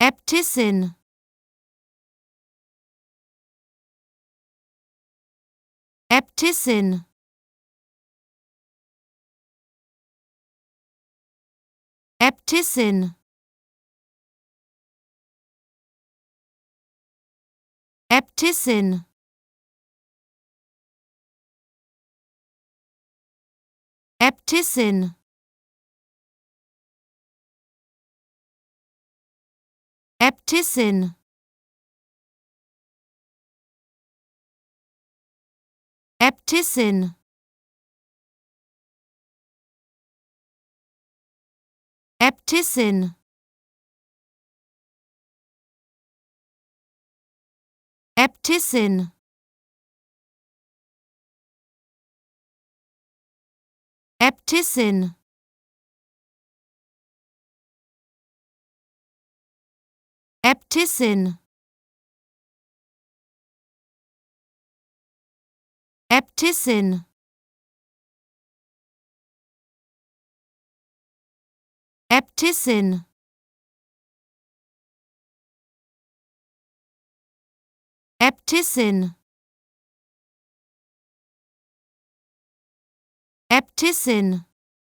Äbtissin, Äbtissin, Äbtissin, Äbtissin, Äbtissin, Äbtissin, Äbtissin, Äbtissin, Äbtissin, Äbtissin, Äbtissin, Äbtissin, Äbtissin, Äbtissin, Äbtissin,